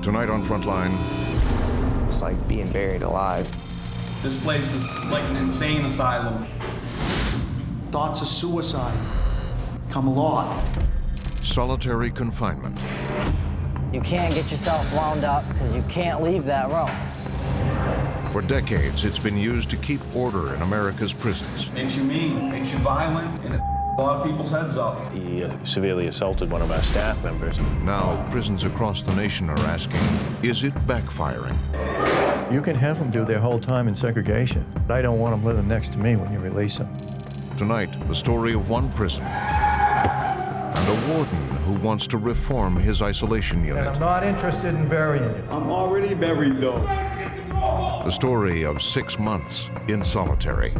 Tonight on Frontline. It's like being buried alive. This place is like an insane asylum. Thoughts of suicide come a lot. Solitary confinement. You can't get yourself wound up because you can't leave that room. For decades, it's been used to keep order in America's prisons. Makes you mean, makes you violent, and it a lot of people's heads up. He severely assaulted one of our staff members. Now, prisons across the nation are asking, is it backfiring? You can have them do their whole time in segregation. I don't want them living next to me when you release them. Tonight, the story of one prison and a warden who wants to reform his isolation unit. And I'm not interested in burying you. I'm already buried, though. The story of 6 months in solitary.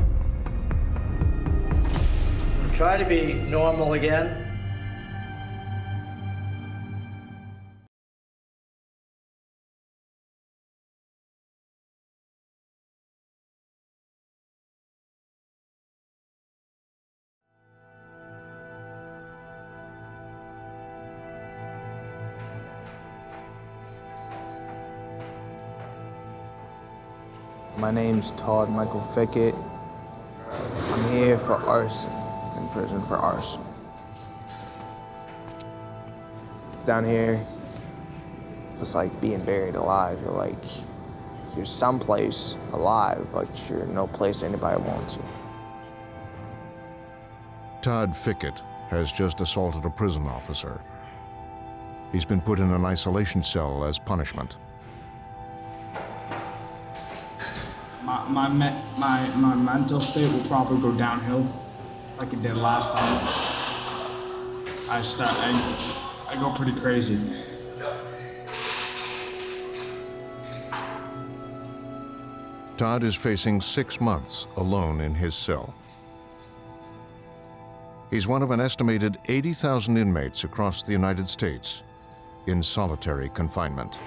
Try to be normal again. My name's Todd Michael Fickett. I'm here for arson, in prison for arson. Down here, it's like being buried alive. You're someplace alive, but you're no place anybody wants you. Todd Fickett has just assaulted a prison officer. He's been put in an isolation cell as punishment. My mental state will probably go downhill like it did last time. I go pretty crazy. Todd is facing 6 months alone in his cell. He's one of an estimated 80,000 inmates across the United States in solitary confinement.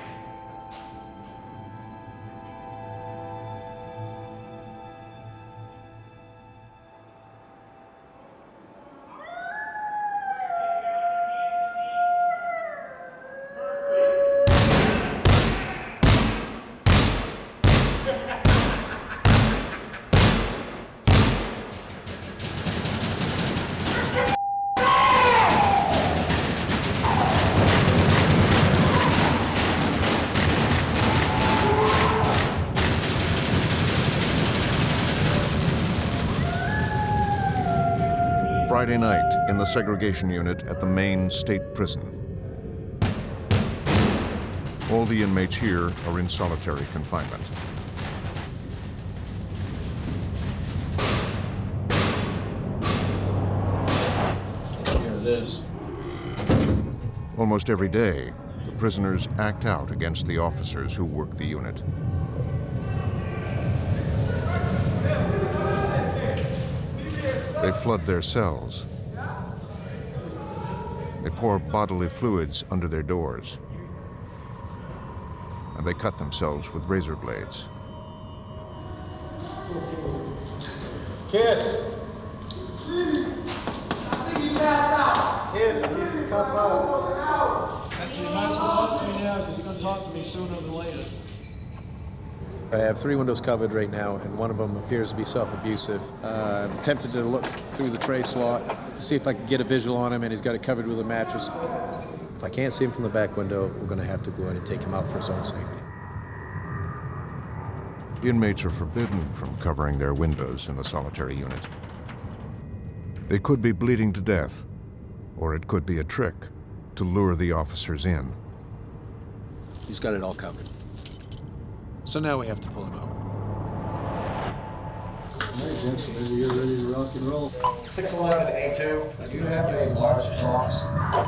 Friday night in the segregation unit at the Maine State Prison. All the inmates here are in solitary confinement. Hear this. Almost every day, the prisoners act out against the officers who work the unit. They flood their cells. They pour bodily fluids under their doors. And they cut themselves with razor blades. Kid! I think you passed out. Kid, you need to cuff out. That's you might as well talk to me now because you're going to talk to me sooner than later. I have 3 windows covered right now, and one of them appears to be self-abusive. I've attempted to look through the tray slot to see if I could get a visual on him, and he's got it covered with a mattress. If I can't see him from the back window, we're going to have to go in and take him out for his own safety. Inmates are forbidden from covering their windows in the solitary unit. They could be bleeding to death, or it could be a trick to lure the officers in. He's got it all covered. So now we have to pull him out. All right, gents, whenever you're ready to rock and roll. 611 A2. Do you have any large socks?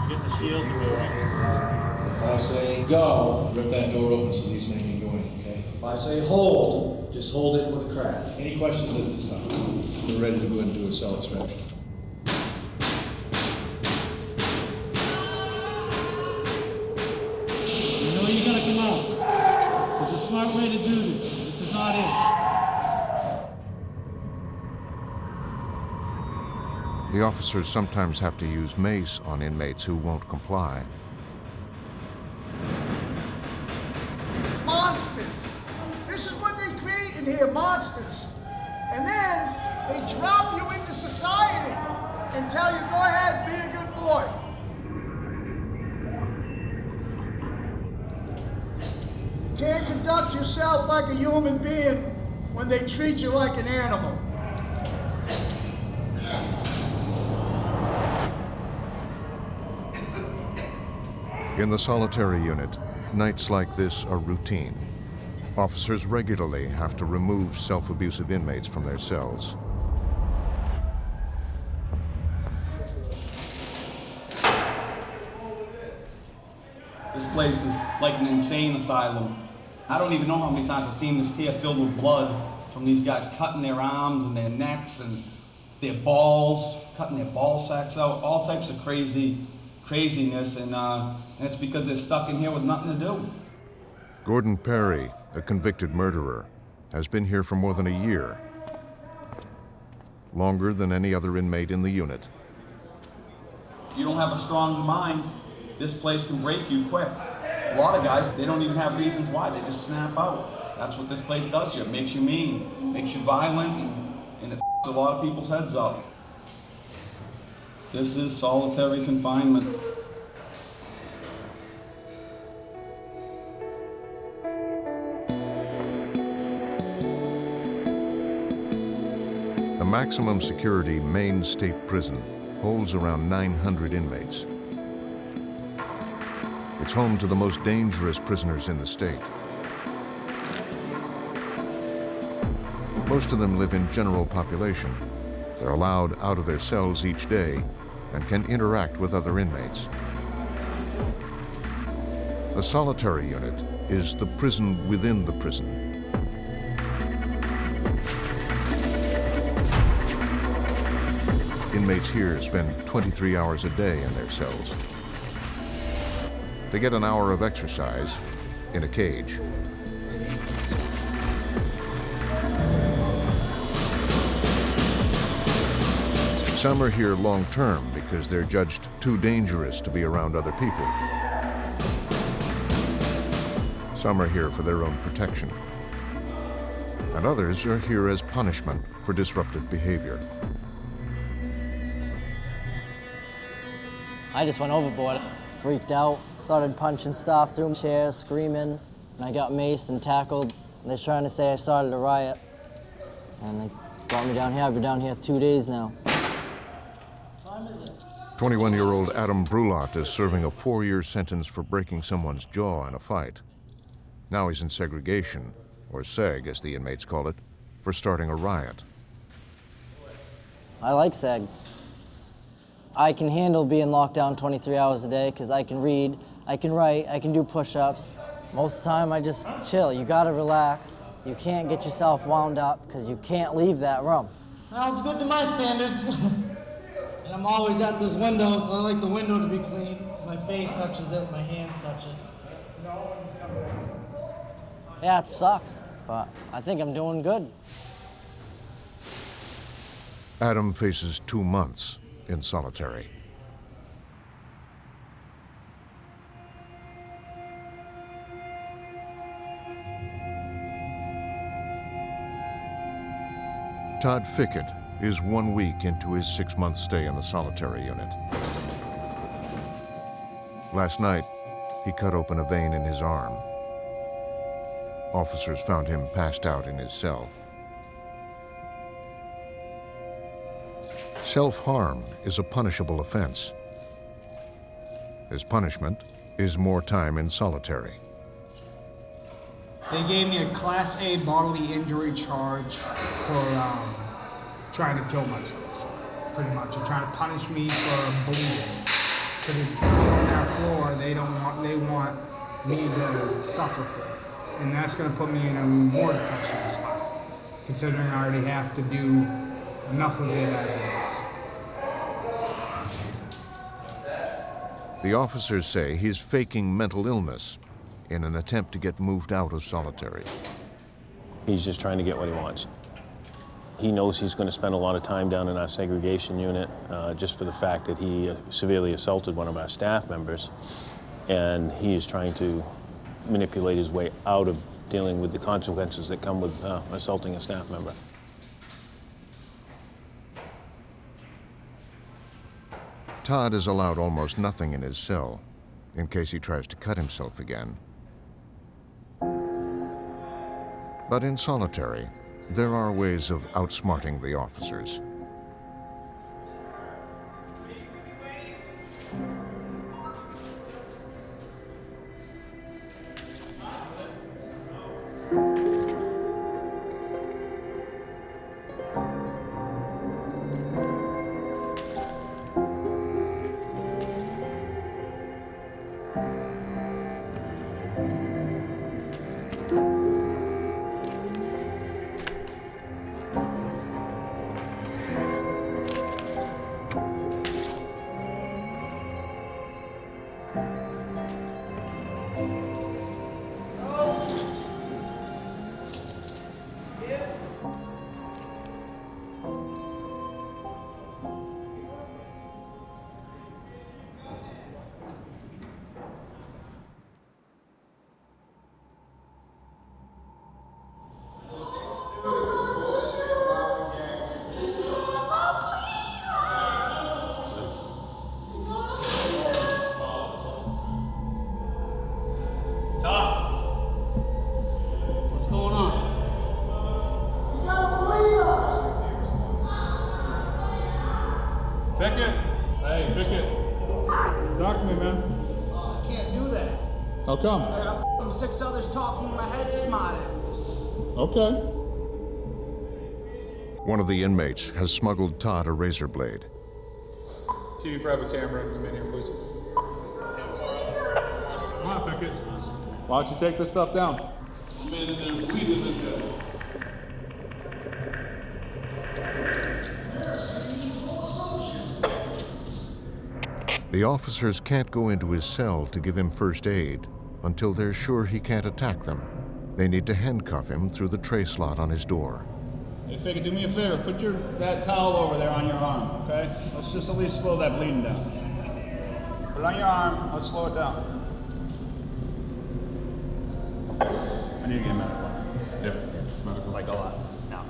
Get the shield to go on. If I say go, rip that door open so these men can go in, okay? If I say hold, just hold it with a crack. Any questions at this time? We're ready to go ahead and do a cell extraction. You know you're going to come out. There's a smart way to do this. This is not it. The officers sometimes have to use mace on inmates who won't comply. monsters. This is what they create in here, monsters. And then they drop you into society and tell you, go ahead, be a good boy. You can't conduct yourself like a human being when they treat you like an animal. In the solitary unit, nights like this are routine. Officers regularly have to remove self-abusive inmates from their cells. This place is like an insane asylum. I don't even know how many times I've seen this tier filled with blood from these guys cutting their arms and their necks and their balls, cutting their ball sacks out, all types of craziness, and it's because they're stuck in here with nothing to do. Gordon Perry, a convicted murderer, has been here for more than a year, longer than any other inmate in the unit. If you don't have a strong mind, this place can break you quick. A lot of guys, they don't even have reasons why, they just snap out. That's what this place does to you. It makes you mean, makes you violent, and it f***s a lot of people's heads up. This is solitary confinement. The maximum security Maine State Prison holds around 900 inmates. It's home to the most dangerous prisoners in the state. Most of them live in general population. They're allowed out of their cells each day and can interact with other inmates. The solitary unit is the prison within the prison. Inmates here spend 23 hours a day in their cells. They get an hour of exercise in a cage. Some are here long-term because they're judged too dangerous to be around other people. Some are here for their own protection. And others are here as punishment for disruptive behavior. I just went overboard, freaked out, started punching stuff through chairs, screaming, and I got maced and tackled. They're trying to say I started a riot, and they brought me down here. I've been down here 2 days now. 21-year-old Adam Brulot is serving a 4-year sentence for breaking someone's jaw in a fight. Now he's in segregation, or seg as the inmates call it, for starting a riot. I like seg. I can handle being locked down 23 hours a day because I can read, I can write, I can do push-ups. Most of the time I just chill. You gotta relax. You can't get yourself wound up because you can't leave that room. Sounds good to my standards. And I'm always at this window, so I like the window to be clean. My face touches it, my hands touch it. Yeah, it sucks, but I think I'm doing good. Adam faces 2 months in solitary. Todd Fickett is 1 week into his 6-month stay in the solitary unit. Last night, he cut open a vein in his arm. Officers found him passed out in his cell. Self-harm is a punishable offense. His punishment is more time in solitary. They gave me a Class A bodily injury charge for trying to kill myself, pretty much. They're trying to punish me for bleeding. Because it's on that floor, they want me to suffer for it. And that's gonna put me in a more depression spot, considering I already have to do enough of it as it is. The officers say he's faking mental illness in an attempt to get moved out of solitary. He's just trying to get what he wants. He knows he's going to spend a lot of time down in our segregation unit just for the fact that he severely assaulted one of our staff members, and he is trying to manipulate his way out of dealing with the consequences that come with assaulting a staff member. Todd is allowed almost nothing in his cell in case he tries to cut himself again. But in solitary, there are ways of outsmarting the officers. Fickett! Hey, Fickett. Talk to me, man. I can't do that. How come? I got f***ing 6 others talking in my head smart ass. Okay. One of the inmates has smuggled Todd a razor blade. Can you grab a camera and come in here, please? Come on, Fickett. Why don't you take this stuff down? The man in there bleeding to death. The officers can't go into his cell to give him first aid until they're sure he can't attack them. They need to handcuff him through the tray slot on his door. Hey, Fickett, do me a favor. Put that towel over there on your arm, okay? Let's just at least slow that bleeding down. Put it on your arm. Let's slow it down. I need to get medical. Yeah, medical. Like a lot. Now.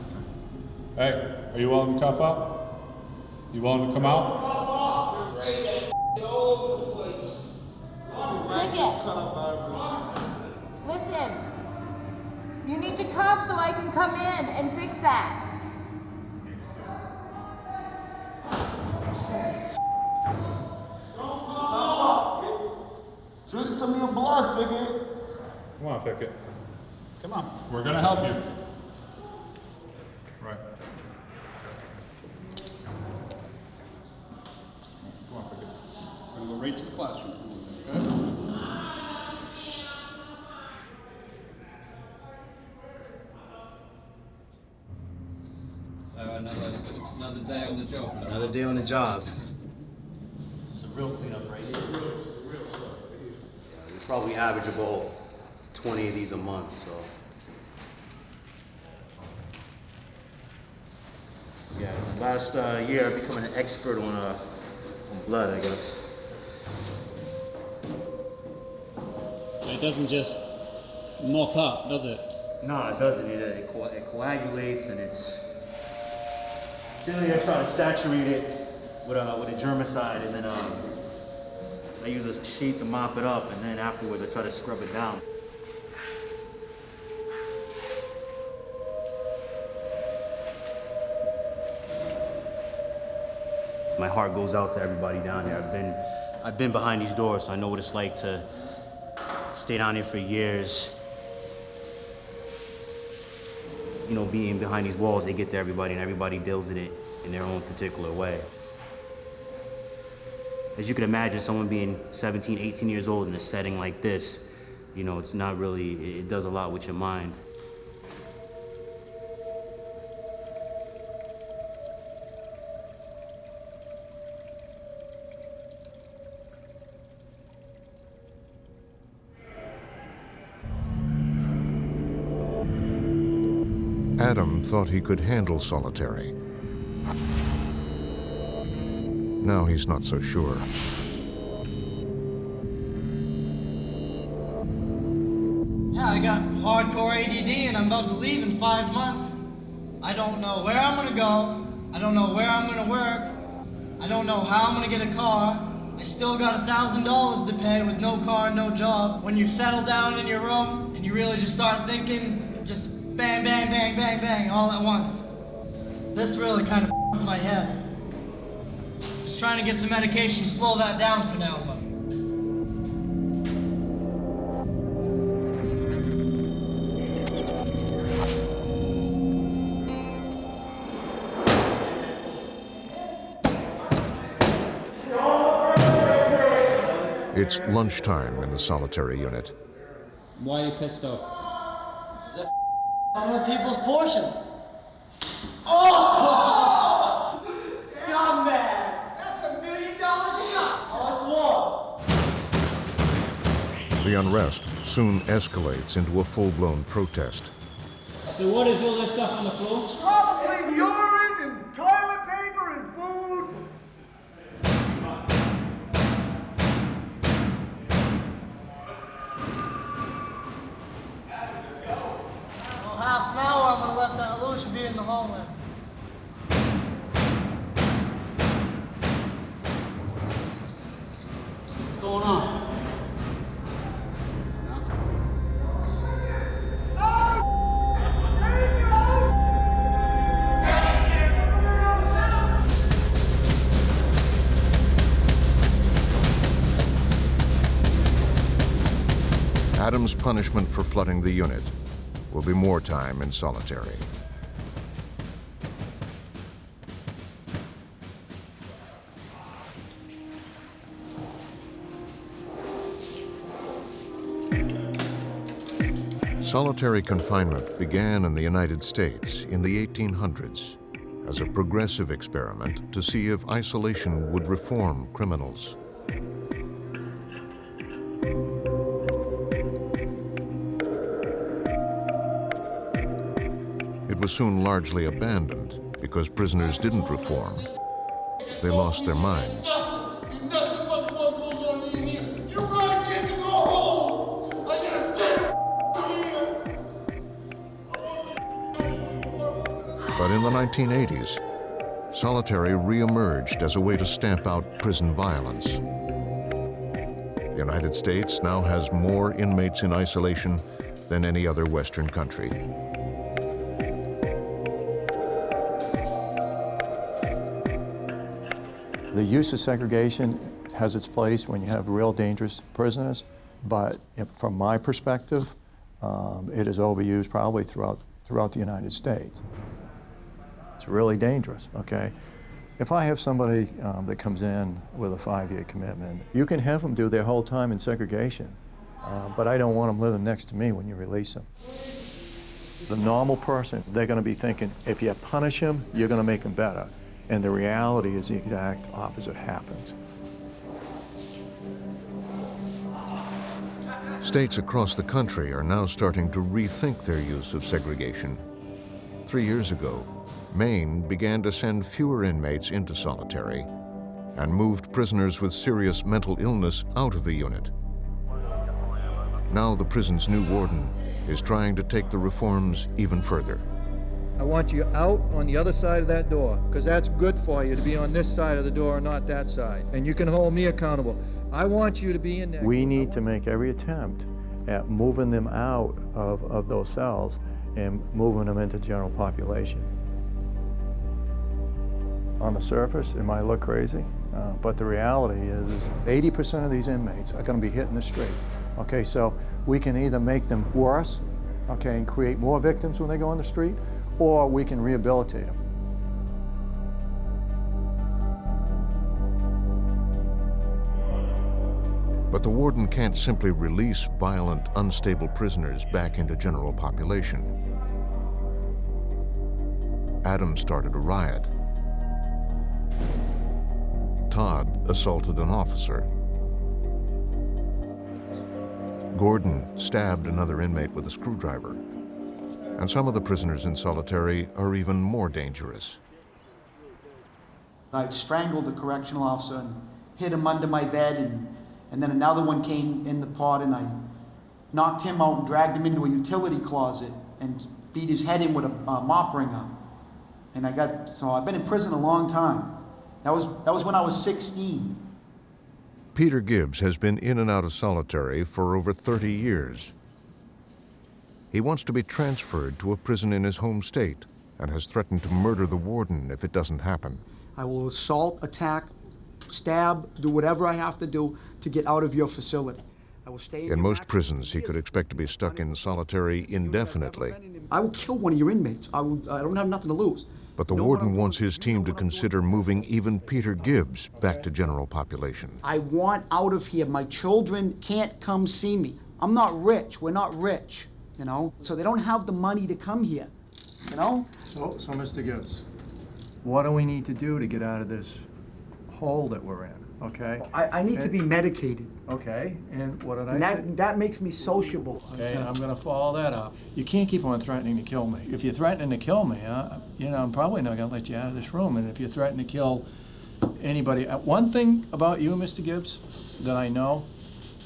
Hey, are you willing to cuff up? You willing to come out? Fickett, listen. You need to cuff so I can come in and fix that. Drink some of your blood, Fickett. Come on, Fickett. Come on. We're gonna help you. Right. Come on, Fickett. We're gonna go right to the classroom. Okay? So another day on the job. Another day on the job. It's a real cleanup right here. We probably average about 20 of these a month, so. Yeah, last year I've become an expert on blood, I guess. It doesn't just mop up, does it? No, it doesn't. It coagulates, and it's. Generally, I try to saturate it with a germicide, and then I use a sheet to mop it up, and then afterwards I try to scrub it down. My heart goes out to everybody down here. I've been behind these doors, so I know what it's like to stay down here for years. You know, being behind these walls, they get to everybody, and everybody deals with it in their own particular way. As you can imagine, someone being 17, 18 years old in a setting like this, you know, it's not really, it does a lot with your mind. Adam thought he could handle solitary. Now he's not so sure. Yeah, I got hardcore ADD and I'm about to leave in 5 months. I don't know where I'm gonna go. I don't know where I'm gonna work. I don't know how I'm gonna get a car. I still got $1,000 to pay with no car, no job. When you settle down in your room and you really just start thinking, just bang, bang, bang, bang, bang, all at once. This really kind of with my head. Just trying to get some medication to slow that down for now, but. It's lunchtime in the solitary unit. Why are you pissed off? They're f***ing with people's portions. Oh! Scumbag! That's $1 million shot. Oh, it's war. The unrest soon escalates into a full-blown protest. So what is all this stuff on the floor? Probably urine and toilet paper and food. Well, half an hour, I'm gonna let that loose be in the hallway. What's going on? Adam's punishment for flooding the unit will be more time in solitary. Solitary confinement began in the United States in the 1800s as a progressive experiment to see if isolation would reform criminals. It was soon largely abandoned because prisoners didn't reform. They lost their minds. But in the 1980s, solitary re-emerged as a way to stamp out prison violence. The United States now has more inmates in isolation than any other Western country. The use of segregation has its place when you have real dangerous prisoners, but from my perspective, it is overused probably throughout the United States. It's really dangerous, okay? If I have somebody that comes in with a 5-year commitment, you can have them do their whole time in segregation, but I don't want them living next to me when you release them. The normal person, they're gonna be thinking, if you punish him, you're gonna make him better. And the reality is the exact opposite happens. States across the country are now starting to rethink their use of segregation. 3 years ago, Maine began to send fewer inmates into solitary and moved prisoners with serious mental illness out of the unit. Now the prison's new warden is trying to take the reforms even further. I want you out on the other side of that door, because that's good for you to be on this side of the door and not that side. And you can hold me accountable. I want you to be in there. We need to make every attempt at moving them out of those cells and moving them into the general population. On the surface, it might look crazy, but the reality is 80% of these inmates are going to be hitting the street. Okay, so we can either make them worse, okay, and create more victims when they go on the street, or we can rehabilitate them. But the warden can't simply release violent, unstable prisoners back into general population. Adam started a riot. Todd assaulted an officer. Gordon stabbed another inmate with a screwdriver. And some of the prisoners in solitary are even more dangerous. I strangled the correctional officer and hid him under my bed, and then another one came in the pod and I knocked him out and dragged him into a utility closet and beat his head in with a mop wringer. And so I've been in prison a long time. That was when I was 16. Peter Gibbs has been in and out of solitary for over 30 years. He wants to be transferred to a prison in his home state and has threatened to murder the warden if it doesn't happen. I will assault, attack, stab, do whatever I have to do to get out of your facility. I will stay In most prisons, he could expect to be stuck in solitary indefinitely. I will kill one of your inmates. I don't have nothing to lose. But the warden wants his team to consider moving even Peter Gibbs back to general population. I want out of here. My children can't come see me. I'm not rich. We're not rich, you know? So they don't have the money to come here, you know? So Mr. Gibbs, what do we need to do to get out of this hole that we're in, okay? I need to be medicated. Okay, and what did I say? That makes me sociable. Okay, I'm gonna follow that up. You can't keep on threatening to kill me. If you're threatening to kill me, I'm probably not gonna let you out of this room. And if you're threatening to kill anybody, one thing about you, Mr. Gibbs, that I know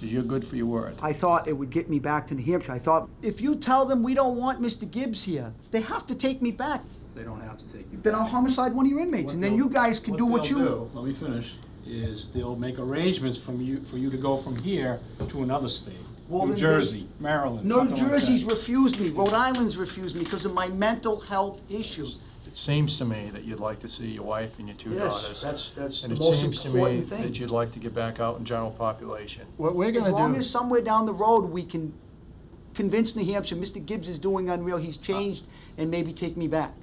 is you're good for your word. I thought it would get me back to New Hampshire. I thought, if you tell them we don't want Mr. Gibbs here, they have to take me back. They don't have to take you back. Then I'll homicide one of your inmates, and then you guys can do what you... Let me finish. Is they'll make arrangements for you to go from here to another state. Well, New Jersey, Maryland. No, Jersey's refused me. Rhode Island's refused me because of my mental health issues. It seems to me that you'd like to see your wife and your two daughters. That's and the it most seems to important me thing. that you'd like to get back out in general population. What we're gonna As long do, as somewhere down the road we can convince New Hampshire Mr. Gibbs is doing unreal, he's changed, and maybe take me back.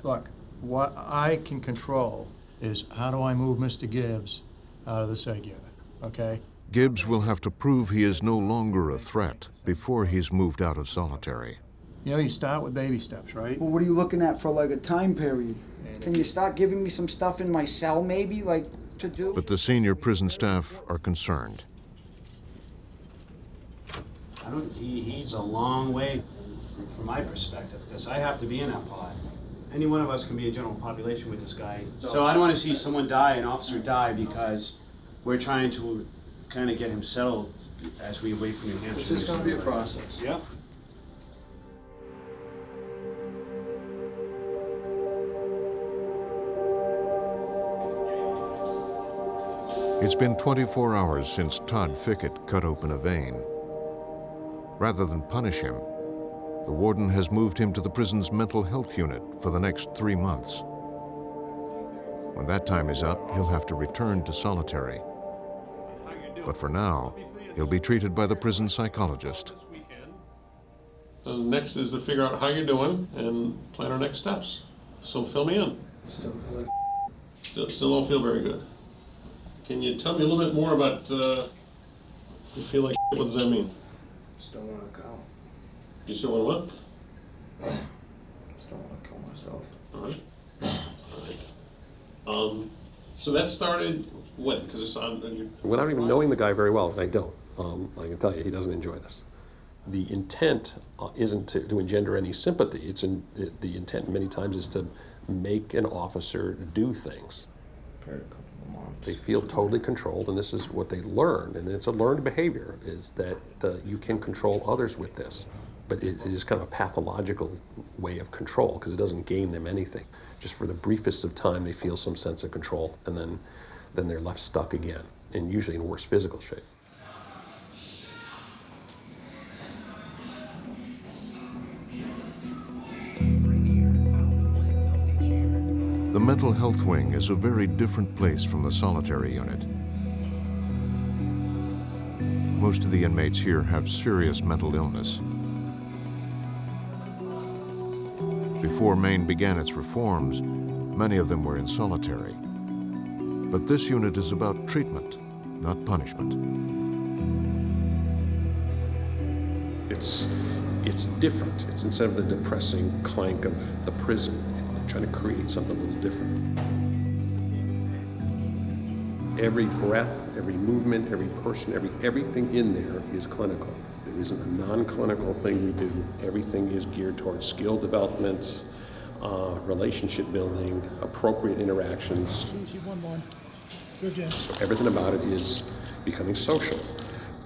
look, what I can control is how do I move Mr. Gibbs out of the seg unit, okay? Gibbs will have to prove he is no longer a threat before he's moved out of solitary. You know, you start with baby steps, right? Well, what are you looking at for like a time period? Can you start giving me some stuff in my cell maybe, like to do? But the senior prison staff are concerned. He's a long way from my perspective, because I have to be in that pod. Any one of us can be in general population with this guy. So I don't want to see someone die, an officer die, because we're trying to kind of get him settled as we wait for New Hampshire. This is going to be a process. Yep. It's been 24 hours since Todd Fickett cut open a vein. Rather than punish him, the warden has moved him to the prison's mental health unit for the next 3 months. When that time is up, he'll have to return to solitary. But for now, he'll be treated by the prison psychologist. So next is to figure out how you're doing and plan our next steps. So fill me in. Still don't feel very good. Can you tell me a little bit more about you feel like what does that mean? Just don't want to go. You still want to what? Just don't want to kill myself. All right. So that started when? Because it's on. Without even knowing the guy very well, and I don't, I can tell you he doesn't enjoy this. The intent isn't to engender any sympathy. The intent many times is to make an officer do things. They feel totally controlled, and this is what they learn, and it's a learned behavior, is that you can control others with this. But it is kind of a pathological way of control, because it doesn't gain them anything. Just for the briefest of time, they feel some sense of control, and then they're left stuck again, and usually in worse physical shape. The mental health wing is a very different place from the solitary unit. Most of the inmates here have serious mental illness. Before Maine began its reforms, many of them were in solitary. But this unit is about treatment, not punishment. It's different. It's instead of the depressing clank of the prison, trying to create something a little different. Every breath, every movement, every person, everything in there is clinical. There isn't a non-clinical thing we do. Everything is geared towards skill development, relationship building, appropriate interactions. Good game. So everything about it is becoming social.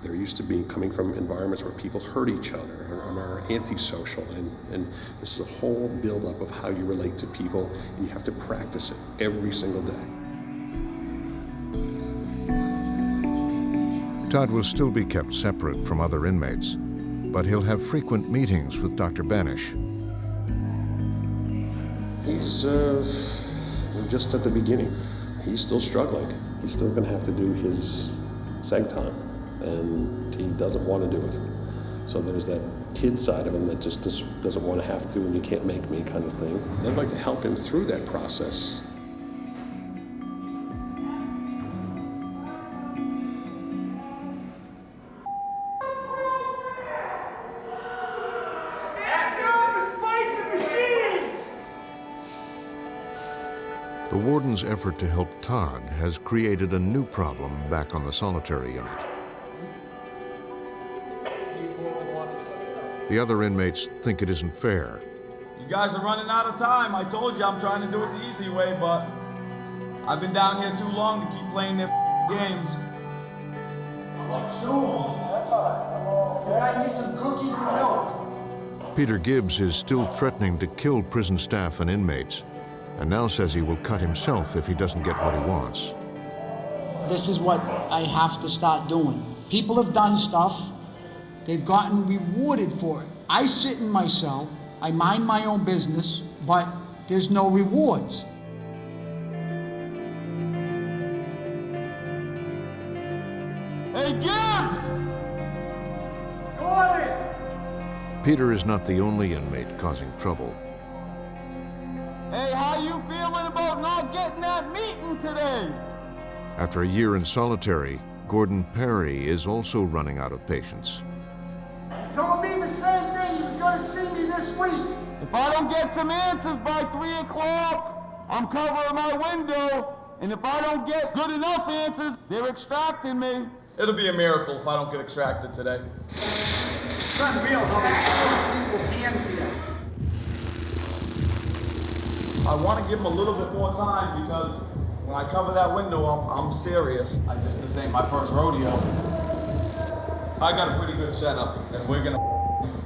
They're used to coming from environments where people hurt each other and are antisocial, and this is a whole buildup of how you relate to people, and you have to practice it every single day. Todd will still be kept separate from other inmates, but he'll have frequent meetings with Dr. Banish. He's just at the beginning. He's still struggling. He's still going to have to do his seg time, and he doesn't want to do it. So there's that kid side of him that just doesn't want to have to, and you can't make me kind of thing. And I'd like to help him through that process. The warden's effort to help Todd has created a new problem back on the solitary unit. The other inmates think it isn't fair. You guys are running out of time. I told you I'm trying to do it the easy way, but I've been down here too long to keep playing their games. I need some cookies and milk. Peter Gibbs is still threatening to kill prison staff and inmates, and now says he will cut himself if he doesn't get what he wants. This is what I have to start doing. People have done stuff, they've gotten rewarded for it. I sit in my cell, I mind my own business, but there's no rewards. Hey, Gibbs! Gordon! Peter is not the only inmate causing trouble. Hey, how you feeling about not getting that meeting today? After a year in solitary, Gordon Perry is also running out of patience. He told me the same thing. He was going to see me this week. If I don't get some answers by 3 o'clock, I'm covering my window. And if I don't get good enough answers, they're extracting me. It'll be a miracle if I don't get extracted today. It's unreal how they force people's hands here. I want to give them a little bit more time because when I cover that window up, I'm serious. This ain't my first rodeo. I got a pretty good setup, and we're gonna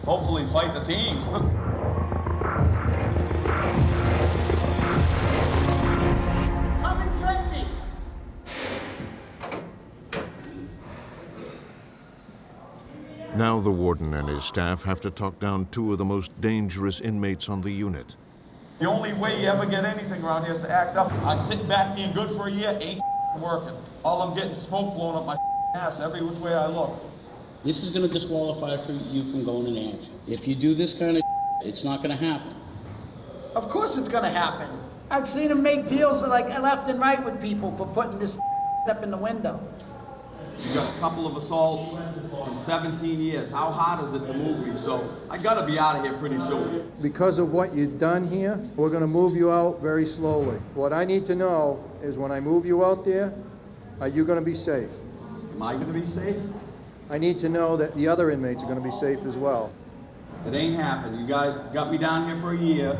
hopefully fight the team. Come and get me. Now the warden and his staff have to talk down two of the most dangerous inmates on the unit. The only way you ever get anything around here is to act up. I'm sitting back being good for a year, ain't working. All I'm getting is smoke blowing up my ass every which way I look. This is going to disqualify you from going in action. If you do this kind of it's not going to happen. Of course it's gonna happen. I've seen him make deals like left and right with people for putting this up in the window. You got a couple of assaults in 17 years. How hard is it to move me? So I gotta be out of here pretty soon. Because of what you've done here, we're going to move you out very slowly. What I need to know is when I move you out there, are you going to be safe? Am I gonna be safe? I need to know that the other inmates are going to be safe as well. It ain't happened. You guys got me down here for a year.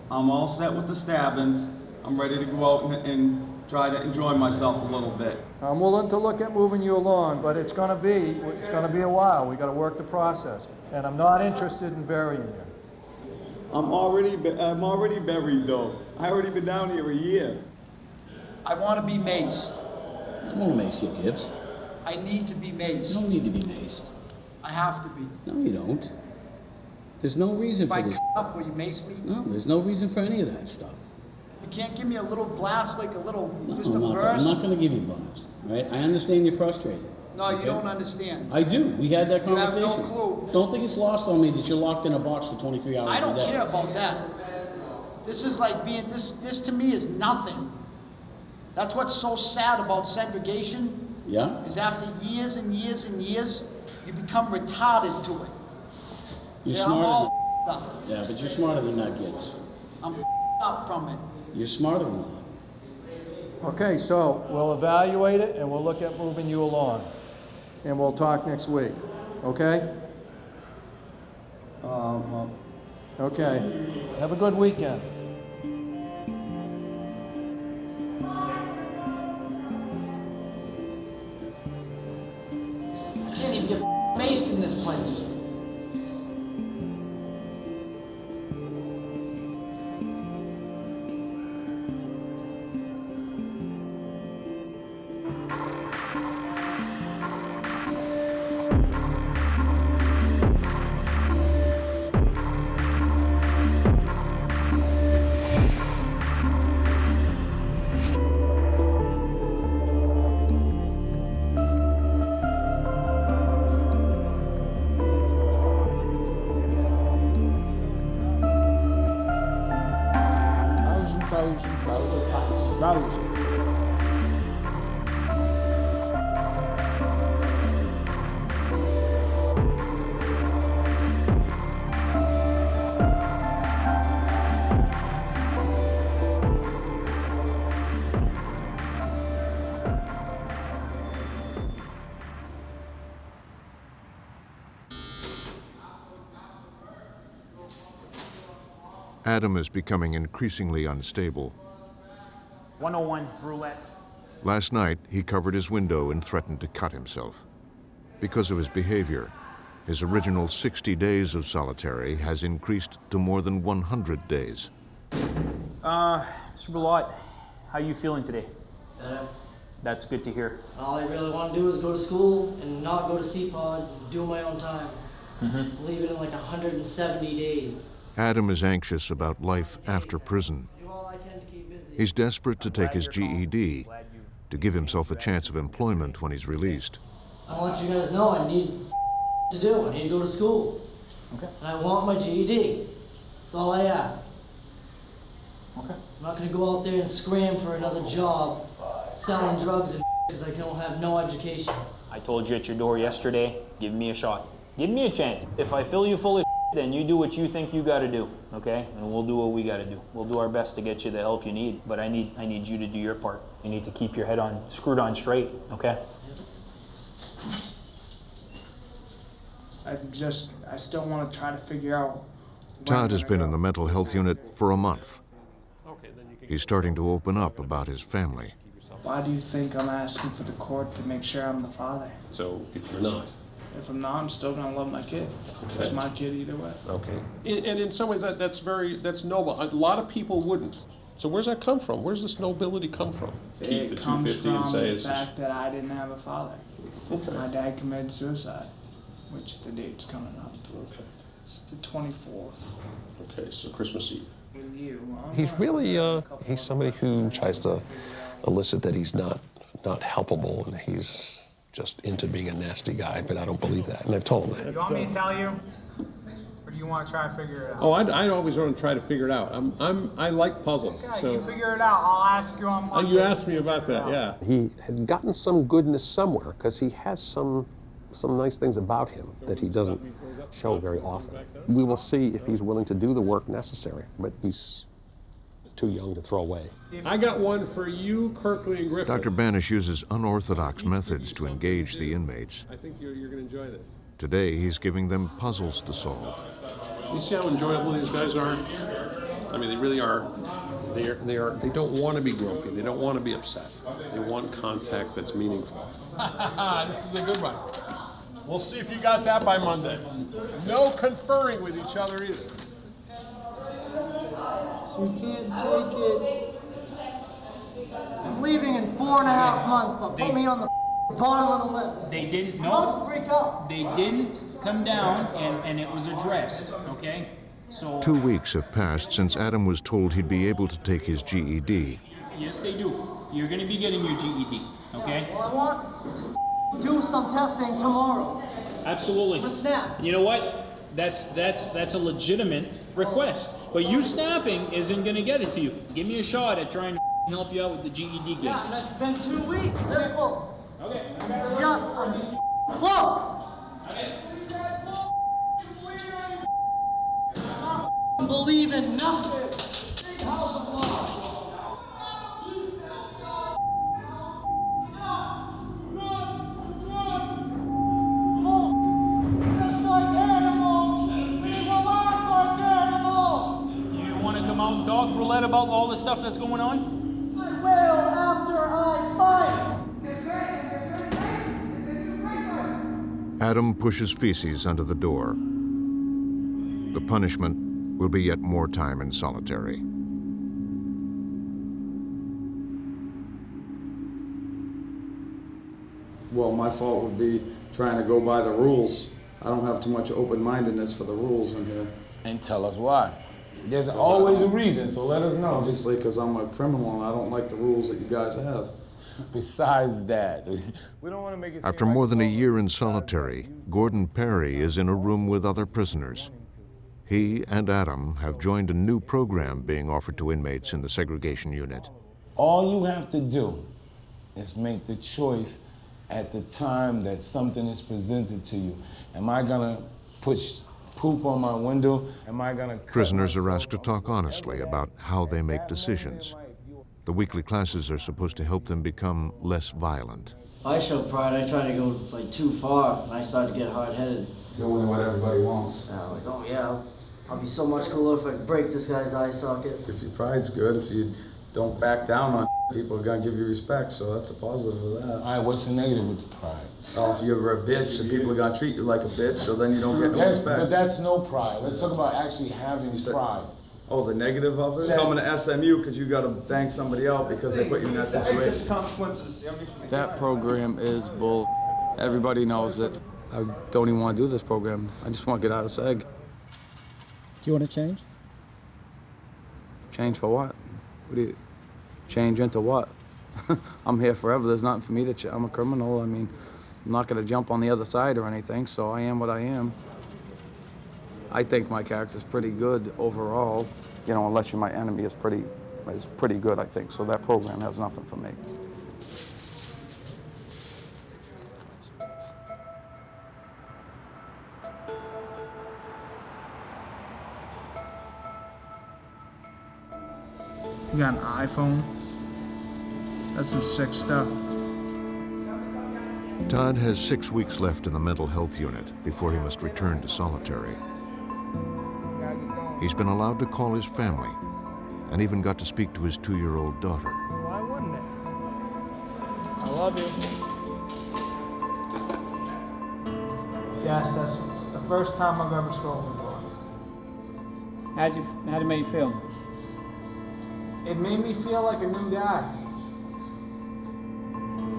I'm all set with the stabbings. I'm ready to go out and try to enjoy myself a little bit. I'm willing to look at moving you along, but it's going to be a while. We got to work the process, and I'm not interested in burying you. I'm already buried though. I already been down here a year. I want to be maced. I won't mace you, Gibbs. I need to be maced. You don't need to be maced. I have to be. No, you don't. There's no reason If for I this. up, will you mace me? No, there's no reason for any of that stuff. You can't give me a little blast, like a little, No, just a I'm burst? not going to give you blast. All right? I understand you're frustrated. No, you okay? don't understand. I do. We had that You have conversation. no clue. Don't think it's lost on me that you're locked in a box for 23 hours I a don't day. care about that. This is like being, this to me is nothing. That's what's so sad about segregation, Yeah? is after years and years and years, you become retarded to it. You're I'm smarter all than... up. Yeah, but you're smarter than that, Gibbs. I'm up from it. You're smarter than that. Okay, so we'll evaluate it, and we'll look at moving you along. And we'll talk next week, okay? Okay. Have a good weekend. I can't even get maced in this place. Adam is becoming increasingly unstable. 101 roulette. Last night, he covered his window and threatened to cut himself. Because of his behavior, his original 60 days of solitary has increased to more than 100 days. Mr. Bullitt, how are you feeling today? Better. That's good to hear. All I really want to do is go to school and not go to CPOD and do my own time. Leave it in like 170 days. Adam is anxious about life after prison. He's desperate to take his GED to give himself a chance of employment when he's released. I want to let you guys know I need to do. I need to go to school. Okay. And I want my GED. That's all I ask. Okay. I'm not going to go out there and scram for another job selling drugs and because I don't have no education. I told you at your door yesterday, give me a shot. Give me a chance. If I fill you full of then you do what you think you got to do, okay? And we'll do what we got to do. We'll do our best to get you the help you need, but I need you to do your part. You need to keep your head on, screwed on straight, okay? I still want to try to figure out. Todd has been in the mental health unit for a month. He's starting to open up about his family. Why do you think I'm asking for the court to make sure I'm the father? So if you're not? If I'm not, I'm still gonna love my kid. Okay. It's my kid either way. Okay. And in some ways, that's noble. A lot of people wouldn't. So where's that come from? Where's this nobility come from? Keep the It comes 250 and from say the it's fact that I didn't have a father. Okay. My dad committed suicide, which the date's coming up. Okay. It's the 24th. Okay, so Christmas Eve. He's really, he's somebody who tries to elicit that he's not helpable and he's just into being a nasty guy, but I don't believe that, and I've told him that. You want me to tell you, or do you want to try to figure it out? Oh, I always want to try to figure it out. I like puzzles. Okay, So you figure it out. I'll ask you on Monday. you asked me about that, yeah. He had gotten some goodness somewhere because he has some nice things about him that he doesn't show very often. We will see if he's willing to do the work necessary, but he's too young to throw away. I got one for you, Kirkley, and Griffin. Dr. Banish uses unorthodox methods to engage the inmates. I think you're going to enjoy this. Today, he's giving them puzzles to solve. You see how enjoyable these guys are? I mean, they really are. They don't want to be grumpy. They don't want to be upset. They want contact that's meaningful. This is a good one. We'll see if you got that by Monday. No conferring with each other either. You can't take it. I'm leaving in 4.5 months, but put me on the bottom of the list. They didn't, I'm about to freak out. They didn't come down and it was addressed, okay? So 2 weeks have passed since Adam was told he'd be able to take his GED. yes, they do. You're going to be getting your GED, okay? Well, I want to do some testing tomorrow. Absolutely. With snap. You know what? That's a legitimate request. But you snapping isn't going to get it to you. Give me a shot at trying to help you out with the GED gig. Yeah, and it's been 2 weeks. This close. Okay. I'm just close. I believe in nothing. House of law. Talk roulette about all the stuff that's going on? I will after I fight. Adam pushes feces under the door. The punishment will be yet more time in solitary. Well, my fault would be trying to go by the rules. I don't have too much open-mindedness for the rules in here. And tell us why. There's always a reason, so let us know. Obviously, because I'm a criminal and I don't like the rules that you guys have. Besides that, we don't want to make it. After more than a year in solitary, Gordon Perry is in a room with other prisoners. He and Adam have joined a new program being offered to inmates in the segregation unit. All you have to do is make the choice at the time that something is presented to you. Am I gonna push poop on my window? Am I gonna... Prisoners are asked to talk honestly about how they make decisions. The weekly classes are supposed to help them become less violent. If I show pride, I try to go like too far, and I start to get hard-headed. Doing what everybody wants. Like, oh yeah, I'll be so much cooler if I break this guy's eye socket. If your pride's good, if you don't back down on people are gonna give you respect, so that's a positive of that. All right, what's the negative with the pride? Oh, if you're a bitch and people are gonna treat you like a bitch, so then you don't get no respect. But that's no pride. Let's talk about actually having pride. Oh, the negative of it? Coming to SMU because you gotta bang somebody out because they put you in that situation. That program is bull. Everybody knows it. I don't even want to do this program. I just want to get out of SEG. Do you want to change? Change for what? What do you... Change into what? I'm here forever. There's nothing for me to change. I'm a criminal. I mean, I'm not going to jump on the other side or anything, so I am what I am. I think my character's pretty good overall. You know, unless you're my enemy, is pretty good, I think. So that program has nothing for me. You got an iPhone? That's some sick stuff. Todd has 6 weeks left in the mental health unit before he must return to solitary. He's been allowed to call his family and even got to speak to his 2-year-old daughter. Why wouldn't it? I love you. Yes, that's the first time I've ever spoken to her. How did it make you feel? It made me feel like a new guy.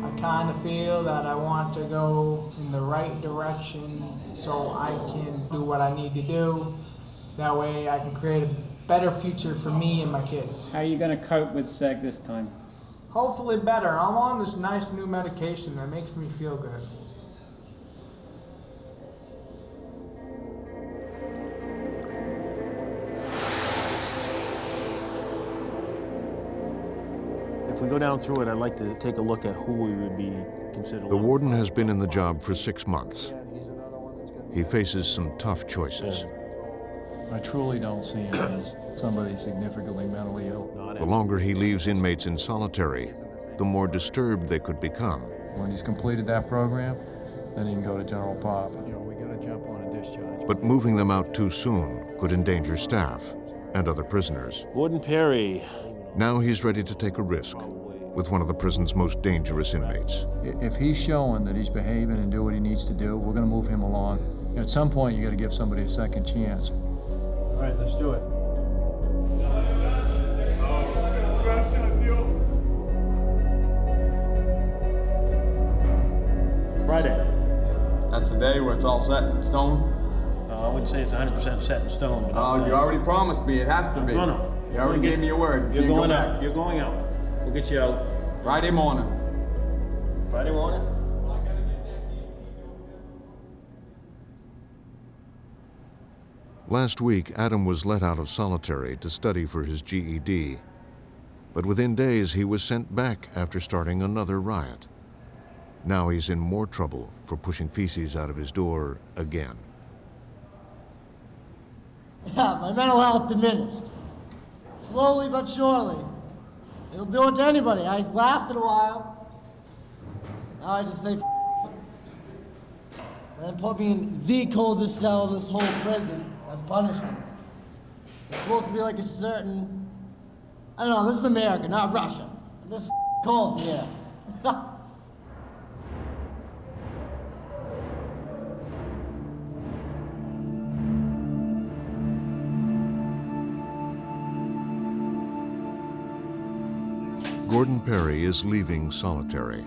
I kind of feel that I want to go in the right direction so I can do what I need to do. That way I can create a better future for me and my kid. How are you going to cope with SEG this time? Hopefully better. I'm on this nice new medication that makes me feel good. If we go down through it, I'd like to take a look at who we would be considered. The warden has been in the job for 6 months. He faces some tough choices. I truly don't see him as somebody significantly mentally ill. The longer he leaves inmates in solitary, the more disturbed they could become. When he's completed that program, then he can go to general pop. You know, we got to jump on a discharge. But moving them out too soon could endanger staff and other prisoners. Warden Perry. Now he's ready to take a risk with one of the prison's most dangerous inmates. If he's showing that he's behaving and do what he needs to do, we're going to move him along. At some point, you got to give somebody a second chance. All right, let's do it. Friday. That's the day where it's all set in stone? I wouldn't say it's 100% set in stone. But Oh, you already promised me it has to be. No. You already gave me your word. You're going out. You're going out. We'll get you out. Friday morning. Friday morning? Last week, Adam was let out of solitary to study for his GED. But within days, he was sent back after starting another riot. Now he's in more trouble for pushing feces out of his door again. Yeah, my mental health diminished. Slowly but surely. It'll do it to anybody. I lasted a while. Now I just say, and then put me in the coldest cell in this whole prison as punishment. It's supposed to be like a certain, I don't know, this is America, not Russia. This is cold here. Gordon Perry is leaving solitary.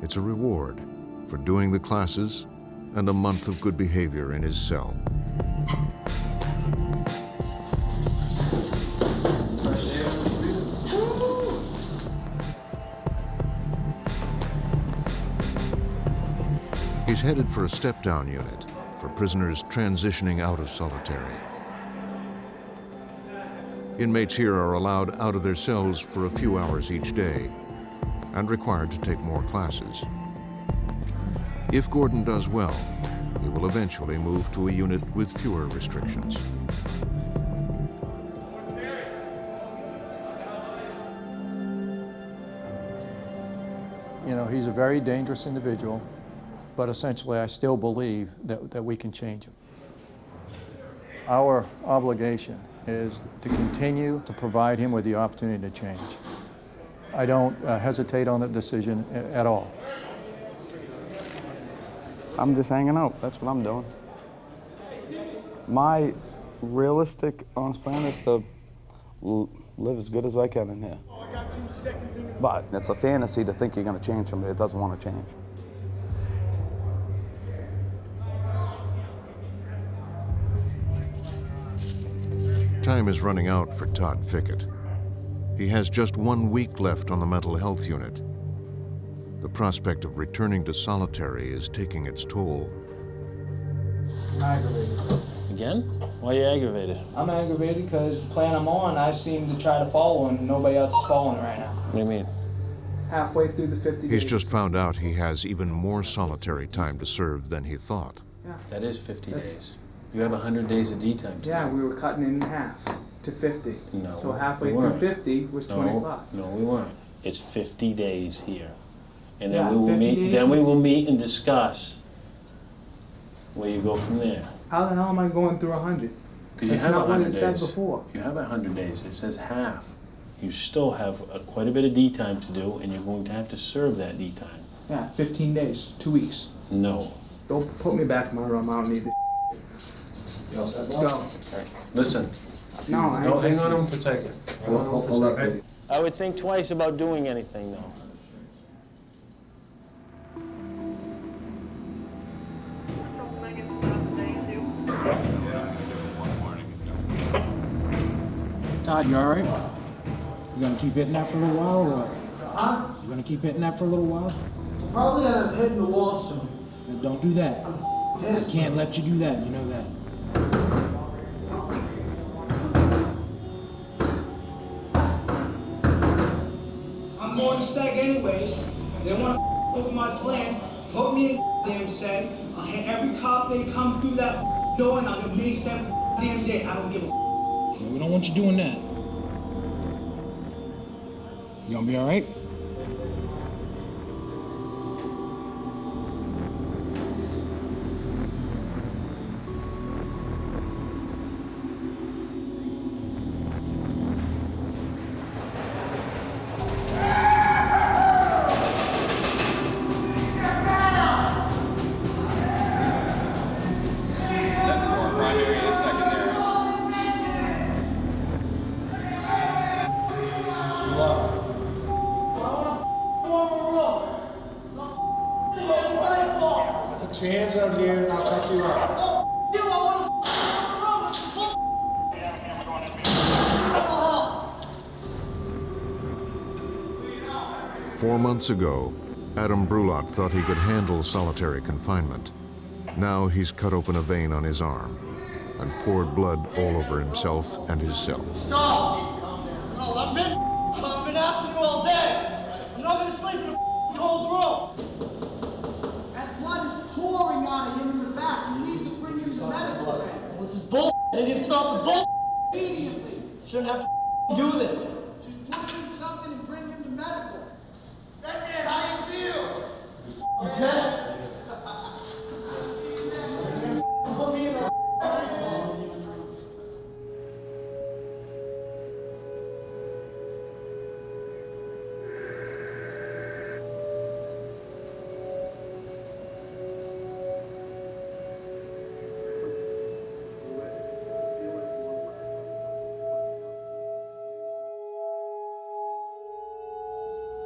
It's a reward for doing the classes and a month of good behavior in his cell. He's headed for a step-down unit for prisoners transitioning out of solitary. Inmates here are allowed out of their cells for a few hours each day and required to take more classes. If Gordon does well, he will eventually move to a unit with fewer restrictions. You know, he's a very dangerous individual, but essentially I still believe that we can change him. Our obligation is to continue to provide him with the opportunity to change. I don't hesitate on that decision at all. I'm just hanging out. That's what I'm doing. My realistic, honest plan is to live as good as I can in here. But it's a fantasy to think you're going to change somebody that doesn't want to change. Time is running out for Todd Fickett. He has just 1 week left on the mental health unit. The prospect of returning to solitary is taking its toll. I'm aggravated. Again? Why are you aggravated? I'm aggravated because the plan I'm on, I seem to try to follow and nobody else is following it right now. What do you mean? Halfway through the 50 days. He's just found out he has even more solitary time to serve than he thought. Yeah. That is 50 days. You have 100 days of D time. Yeah, we were cutting it in half to 50. No, so halfway we through weren't. 50 was 25. No, we weren't. It's 50 days here. And Yeah, then we will 50 meet. days. Then we will meet and discuss where you go from there. How the hell am I going through 100? Because you That's have not 100 what it days. said before. You have 100 days. It says half. You still have quite a bit of D time to do, and you're going to have to serve that D time. Yeah, 15 days, 2 weeks. No. Don't put me back in my room. I don't need this. Go. Listen. No, I No, ain't hang on listening. to him for a second. Hold up. I would think twice about doing anything, though. Todd, you all right? You gonna keep hitting that for a little while or what? Huh? You gonna keep hitting that for a little while? Probably end up hitting the wall soon. Now, don't do that. I can't let you do that, you know that. I'm going to seg anyways. They want to with my plan. Put me in damn seg. I'll hit every cop they come through that door and I'll get Maine State damn day. I don't give a We don't want you doing that. You gonna be all right? Put your hands out here and I'll cuff you up. 4 months ago, Adam Prologue thought he could handle solitary confinement. Now he's cut open a vein on his arm and poured blood all over himself and his cell. Stop! No, I've been asking you all day. I'm not gonna sleep in a cold room. That blood is pouring out of him in the back. We need to bring him to medical bay. This is bull. They need to stop the bull. Immediately. Shouldn't have to do this. Just put him in something and bring him to medical. Batman, how do you feel? Okay? Put me in the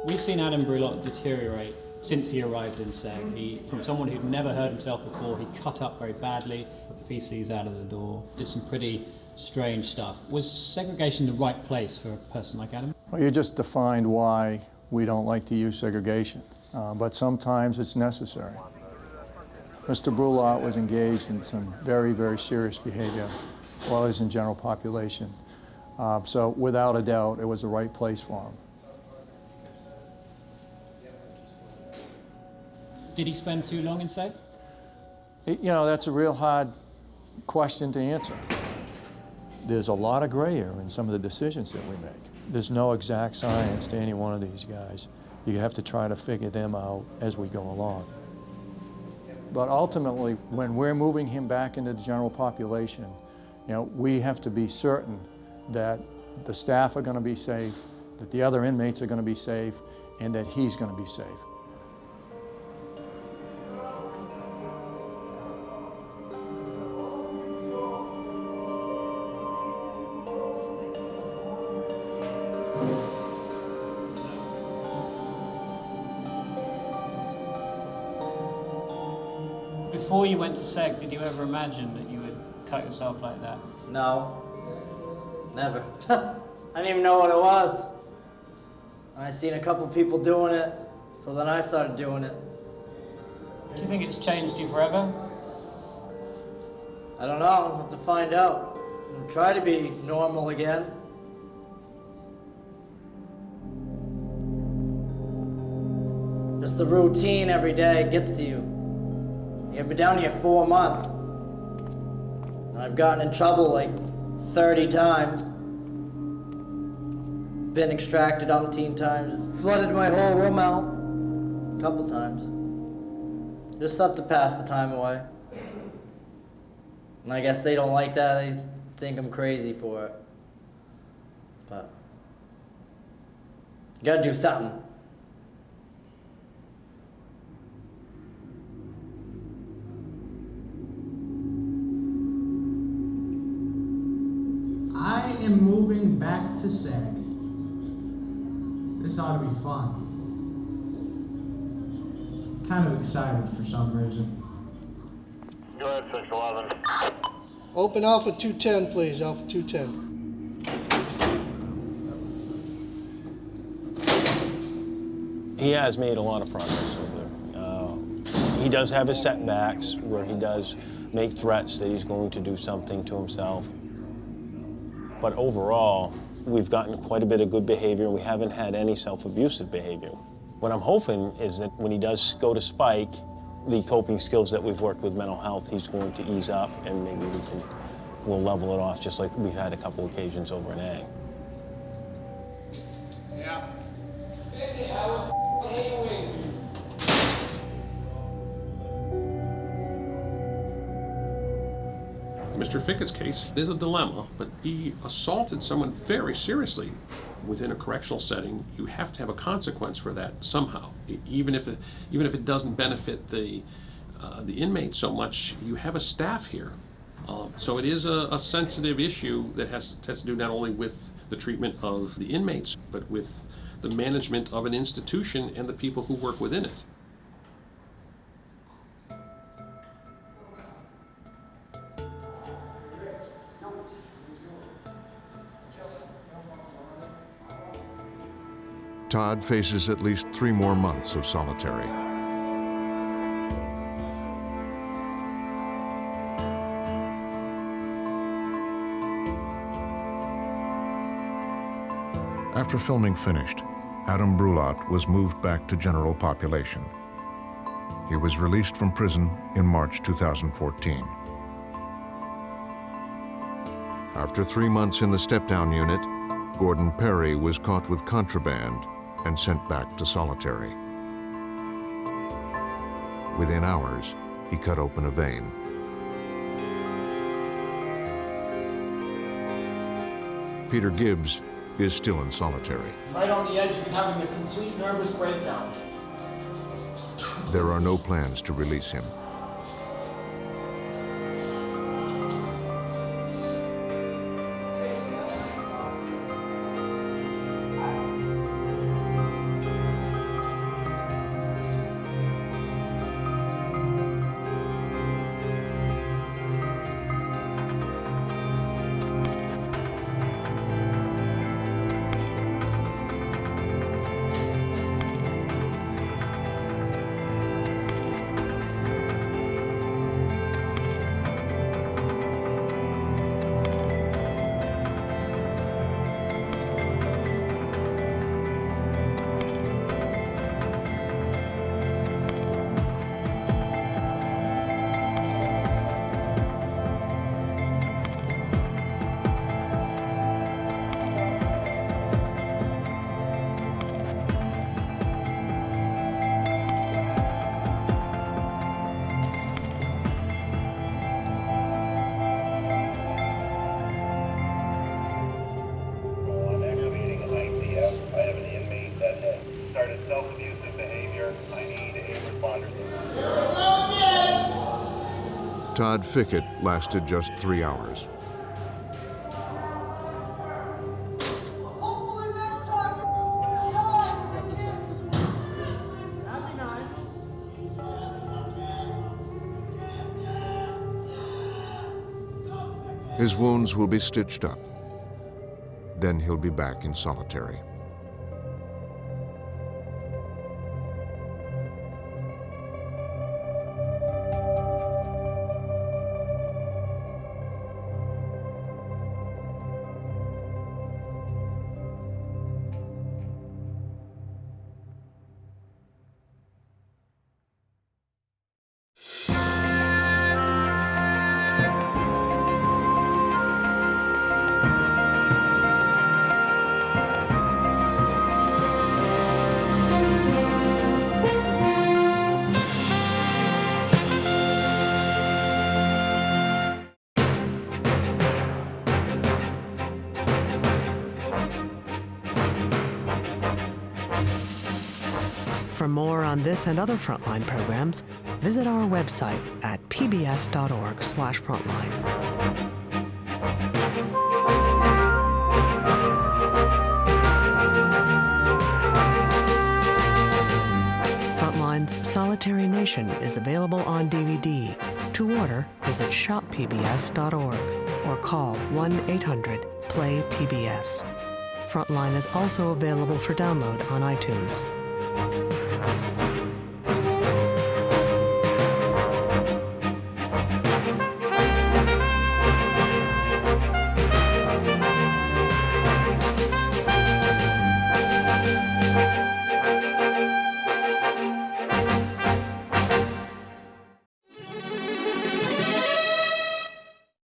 We've seen Adam Brulot deteriorate since he arrived in SEG. He, from someone who'd never hurt himself before, he cut up very badly, put feces out of the door, did some pretty strange stuff. Was segregation the right place for a person like Adam? Well, you just defined why we don't like to use segregation, but sometimes it's necessary. Mr. Brulot was engaged in some very, very serious behavior while he was in general population. So without a doubt, it was the right place for him. Did he spend too long in SEG? You know, that's a real hard question to answer. There's a lot of gray area in some of the decisions that we make. There's no exact science to any one of these guys. You have to try to figure them out as we go along. But ultimately, when we're moving him back into the general population, you know, we have to be certain that the staff are going to be safe, that the other inmates are going to be safe, and that he's going to be safe. Before you went to SEG, did you ever imagine that you would cut yourself like that? No. Never. I didn't even know what it was. I seen a couple people doing it, so then I started doing it. Do you think it's changed you forever? I don't know. I'll have to find out. I'll try to be normal again. Just the routine every day gets to you. I've been down here 4 months. And I've gotten in trouble like 30 times. Been extracted umpteen times. It's flooded my whole room out a couple times. Just stuff to pass the time away. And I guess they don't like that. They think I'm crazy for it. But you gotta do something. I am moving back to SEG. This ought to be fun. Kind of excited for some reason. Go ahead, 611. Open Alpha 210, please, Alpha 210. He has made a lot of progress over there. He does have his setbacks where he does make threats that he's going to do something to himself. But overall, we've gotten quite a bit of good behavior. We haven't had any self-abusive behavior. What I'm hoping is that when he does go to spike, the coping skills that we've worked with mental health, he's going to ease up and maybe we'll level it off just like we've had a couple occasions over in A. Yeah. Mr. Fickett's case is a dilemma, but he assaulted someone very seriously. Within a correctional setting, you have to have a consequence for that somehow. Even if it doesn't benefit the inmate so much, you have a staff here. So it is a sensitive issue that has to do not only with the treatment of the inmates, but with the management of an institution and the people who work within it. Todd faces at least 3 more months of solitary. After filming finished, Adam Brulot was moved back to general population. He was released from prison in March 2014. After 3 months in the step-down unit, Gordon Perry was caught with contraband and sent back to solitary. Within hours, he cut open a vein. Peter Gibbs is still in solitary. Right on the edge of having a complete nervous breakdown. There are no plans to release him. Todd Fickett lasted just 3 hours. His wounds will be stitched up. Then he'll be back in solitary. For more on this and other Frontline programs, visit our website at pbs.org/frontline. Frontline's Solitary Nation is available on DVD. To order, visit shoppbs.org or call 1-800-PLAY-PBS. Frontline is also available for download on iTunes.